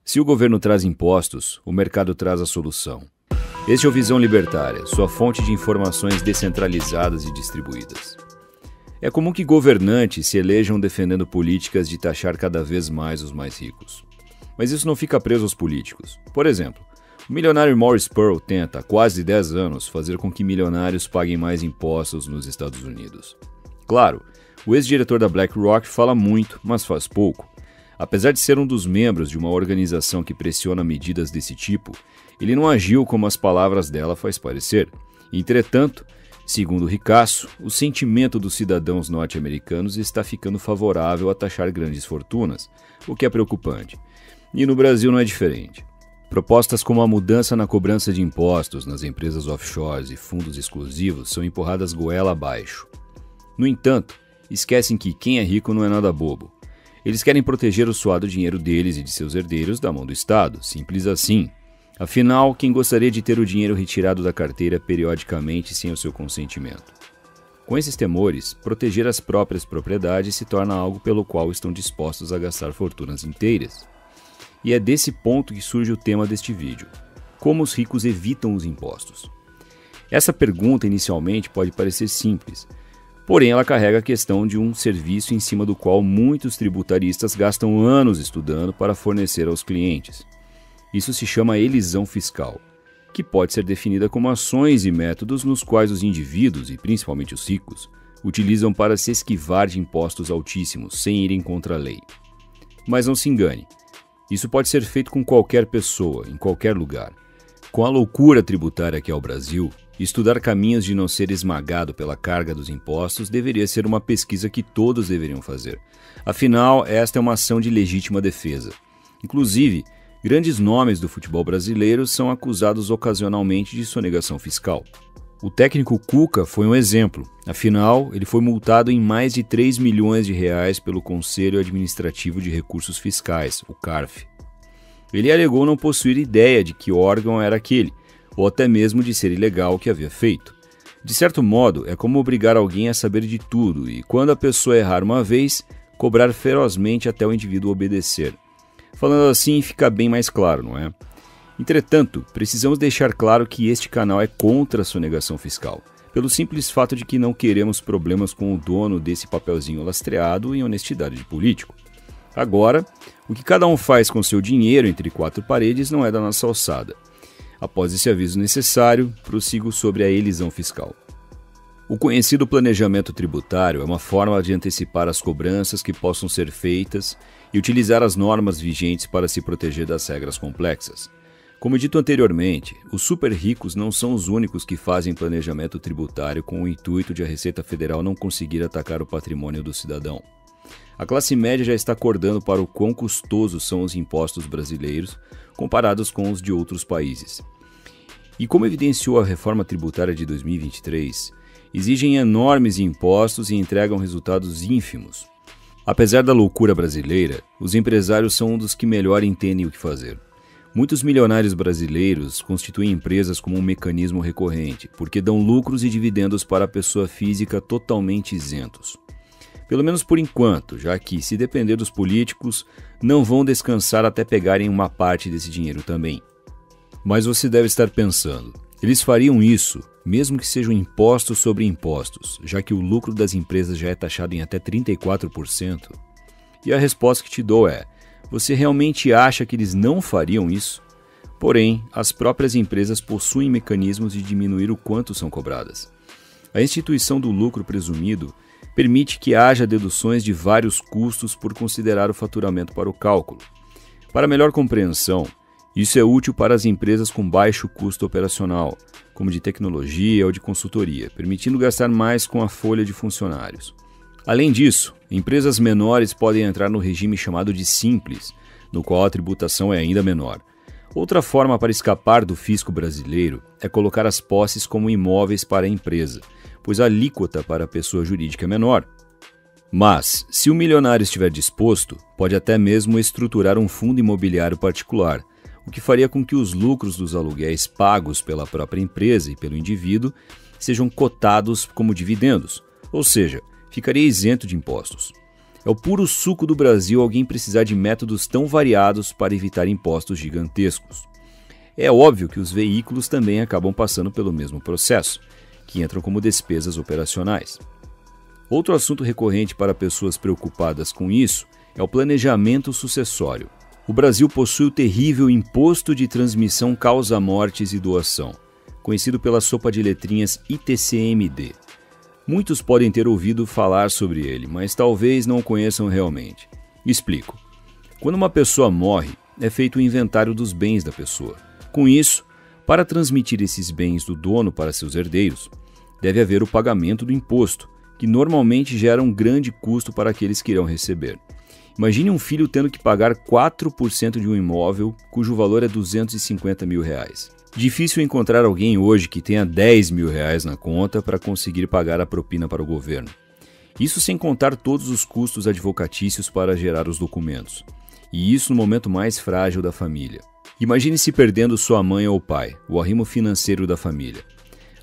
Se o governo traz impostos, o mercado traz a solução. Este é o Visão Libertária, sua fonte de informações descentralizadas e distribuídas. É comum que governantes se elejam defendendo políticas de taxar cada vez mais os mais ricos. Mas isso não fica preso aos políticos. Por exemplo, o milionário Maurice Pearl tenta, há quase 10 anos, fazer com que milionários paguem mais impostos nos Estados Unidos. Claro, o ex-diretor da BlackRock fala muito, mas faz pouco. Apesar de ser um dos membros de uma organização que pressiona medidas desse tipo, ele não agiu como as palavras dela faz parecer. Entretanto, segundo Ricasso, o sentimento dos cidadãos norte-americanos está ficando favorável a taxar grandes fortunas, o que é preocupante. E no Brasil não é diferente. Propostas como a mudança na cobrança de impostos nas empresas offshores e fundos exclusivos são empurradas goela abaixo. No entanto, esquecem que quem é rico não é nada bobo. Eles querem proteger o suado dinheiro deles e de seus herdeiros da mão do Estado, simples assim. Afinal, quem gostaria de ter o dinheiro retirado da carteira periodicamente sem o seu consentimento? Com esses temores, proteger as próprias propriedades se torna algo pelo qual estão dispostos a gastar fortunas inteiras. E é desse ponto que surge o tema deste vídeo: como os ricos evitam os impostos? Essa pergunta inicialmente pode parecer simples, porém ela carrega a questão de um serviço em cima do qual muitos tributaristas gastam anos estudando para fornecer aos clientes. Isso se chama elisão fiscal, que pode ser definida como ações e métodos nos quais os indivíduos, e principalmente os ricos, utilizam para se esquivar de impostos altíssimos sem irem contra a lei. Mas não se engane, isso pode ser feito com qualquer pessoa, em qualquer lugar. Com a loucura tributária que é o Brasil, estudar caminhos de não ser esmagado pela carga dos impostos deveria ser uma pesquisa que todos deveriam fazer. Afinal, esta é uma ação de legítima defesa. Inclusive, grandes nomes do futebol brasileiro são acusados ocasionalmente de sonegação fiscal. O técnico Cuca foi um exemplo. Afinal, ele foi multado em mais de 3 milhões de reais pelo Conselho Administrativo de Recursos Fiscais, o CARF. Ele alegou não possuir ideia de que órgão era aquele, ou até mesmo de ser ilegal o que havia feito. De certo modo, é como obrigar alguém a saber de tudo e, quando a pessoa errar uma vez, cobrar ferozmente até o indivíduo obedecer. Falando assim, fica bem mais claro, não é? Entretanto, precisamos deixar claro que este canal é contra a sonegação fiscal, pelo simples fato de que não queremos problemas com o dono desse papelzinho lastreado em honestidade de político. Agora, o que cada um faz com seu dinheiro entre quatro paredes não é da nossa alçada. Após esse aviso necessário, prossigo sobre a elisão fiscal. O conhecido planejamento tributário é uma forma de antecipar as cobranças que possam ser feitas e utilizar as normas vigentes para se proteger das regras complexas. Como dito anteriormente, os super ricos não são os únicos que fazem planejamento tributário com o intuito de a Receita Federal não conseguir atacar o patrimônio do cidadão. A classe média já está acordando para o quão custosos são os impostos brasileiros comparados com os de outros países. E como evidenciou a reforma tributária de 2023, exigem enormes impostos e entregam resultados ínfimos. Apesar da loucura brasileira, os empresários são um dos que melhor entendem o que fazer. Muitos milionários brasileiros constituem empresas como um mecanismo recorrente, porque dão lucros e dividendos para a pessoa física totalmente isentos. Pelo menos por enquanto, já que, se depender dos políticos, não vão descansar até pegarem uma parte desse dinheiro também. Mas você deve estar pensando, eles fariam isso, mesmo que sejam impostos sobre impostos, já que o lucro das empresas já é taxado em até 34%? E a resposta que te dou é: você realmente acha que eles não fariam isso? Porém, as próprias empresas possuem mecanismos de diminuir o quanto são cobradas. A instituição do lucro presumido permite que haja deduções de vários custos por considerar o faturamento para o cálculo. Para melhor compreensão, isso é útil para as empresas com baixo custo operacional, como de tecnologia ou de consultoria, permitindo gastar mais com a folha de funcionários. Além disso, empresas menores podem entrar no regime chamado de simples, no qual a tributação é ainda menor. Outra forma para escapar do fisco brasileiro é colocar as posses como imóveis para a empresa, pois a alíquota para a pessoa jurídica é menor. Mas, se o milionário estiver disposto, pode até mesmo estruturar um fundo imobiliário particular, o que faria com que os lucros dos aluguéis pagos pela própria empresa e pelo indivíduo sejam cotados como dividendos, ou seja, ficaria isento de impostos. É o puro suco do Brasil alguém precisar de métodos tão variados para evitar impostos gigantescos. É óbvio que os veículos também acabam passando pelo mesmo processo, que entram como despesas operacionais. Outro assunto recorrente para pessoas preocupadas com isso é o planejamento sucessório. O Brasil possui o terrível Imposto de Transmissão Causa-Mortes e Doação, conhecido pela sopa de letrinhas ITCMD. Muitos podem ter ouvido falar sobre ele, mas talvez não o conheçam realmente. Explico. Quando uma pessoa morre, é feito o inventário dos bens da pessoa. Com isso, para transmitir esses bens do dono para seus herdeiros, deve haver o pagamento do imposto, que normalmente gera um grande custo para aqueles que irão receber. Imagine um filho tendo que pagar 4% de um imóvel cujo valor é R$250 mil. Difícil encontrar alguém hoje que tenha R$10 mil na conta para conseguir pagar a propina para o governo. Isso sem contar todos os custos advocatícios para gerar os documentos. E isso no momento mais frágil da família. Imagine-se perdendo sua mãe ou pai, o arrimo financeiro da família.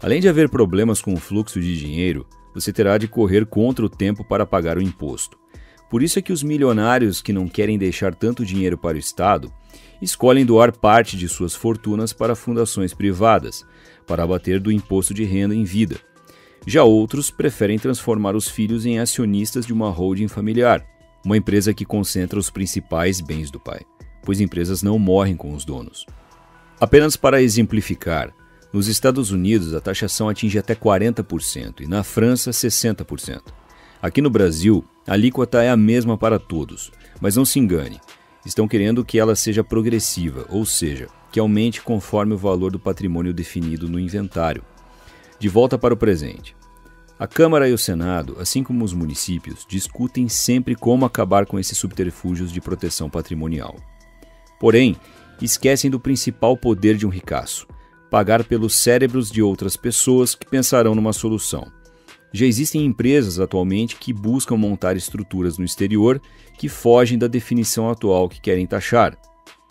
Além de haver problemas com o fluxo de dinheiro, você terá de correr contra o tempo para pagar o imposto. Por isso é que os milionários que não querem deixar tanto dinheiro para o Estado escolhem doar parte de suas fortunas para fundações privadas, para abater do imposto de renda em vida. Já outros preferem transformar os filhos em acionistas de uma holding familiar, uma empresa que concentra os principais bens do pai, pois empresas não morrem com os donos. Apenas para exemplificar, nos Estados Unidos a taxação atinge até 40% e na França 60%. Aqui no Brasil, a alíquota é a mesma para todos, mas não se engane, estão querendo que ela seja progressiva, ou seja, que aumente conforme o valor do patrimônio definido no inventário. De volta para o presente. A Câmara e o Senado, assim como os municípios, discutem sempre como acabar com esses subterfúgios de proteção patrimonial. Porém, esquecem do principal poder de um ricaço: pagar pelos cérebros de outras pessoas que pensarão numa solução. Já existem empresas atualmente que buscam montar estruturas no exterior que fogem da definição atual que querem taxar.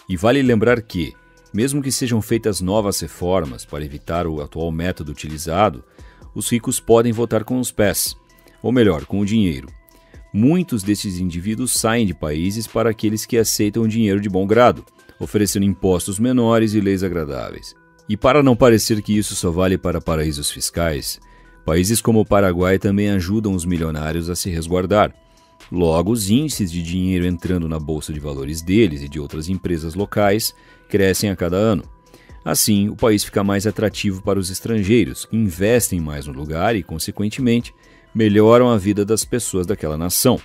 E vale lembrar que, mesmo que sejam feitas novas reformas para evitar o atual método utilizado, os ricos podem votar com os pés, ou melhor, com o dinheiro. Muitos desses indivíduos saem de países para aqueles que aceitam o dinheiro de bom grado, oferecendo impostos menores e leis agradáveis. E para não parecer que isso só vale para paraísos fiscais, países como o Paraguai também ajudam os milionários a se resguardar. Logo, os índices de dinheiro entrando na bolsa de valores deles e de outras empresas locais crescem a cada ano. Assim, o país fica mais atrativo para os estrangeiros, que investem mais no lugar e, consequentemente, melhoram a vida das pessoas daquela nação.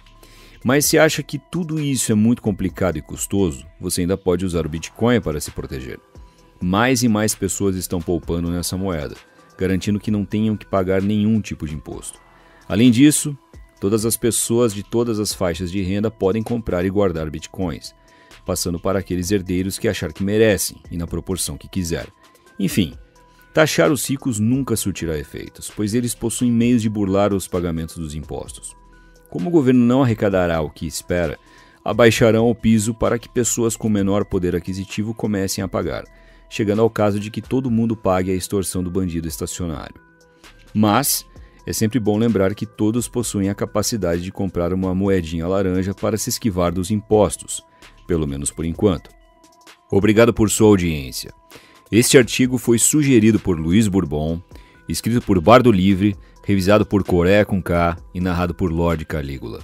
Mas se acha que tudo isso é muito complicado e custoso, você ainda pode usar o Bitcoin para se proteger. Mais e mais pessoas estão poupando nessa moeda, garantindo que não tenham que pagar nenhum tipo de imposto. Além disso, todas as pessoas de todas as faixas de renda podem comprar e guardar bitcoins, passando para aqueles herdeiros que achar que merecem e na proporção que quiser. Enfim, taxar os ricos nunca surtirá efeitos, pois eles possuem meios de burlar os pagamentos dos impostos. Como o governo não arrecadará o que espera, abaixarão o piso para que pessoas com menor poder aquisitivo comecem a pagar, chegando ao caso de que todo mundo pague a extorsão do bandido estacionário. Mas é sempre bom lembrar que todos possuem a capacidade de comprar uma moedinha laranja para se esquivar dos impostos, pelo menos por enquanto. Obrigado por sua audiência. Este artigo foi sugerido por Luiz Bourbon, escrito por Bardo Livre, revisado por Coreia com K e narrado por Lorde Calígula.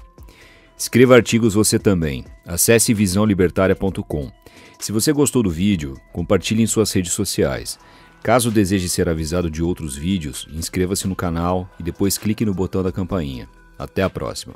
Escreva artigos você também. Acesse visãolibertaria.com. Se você gostou do vídeo, compartilhe em suas redes sociais. Caso deseje ser avisado de outros vídeos, inscreva-se no canal e depois clique no botão da campainha. Até a próxima!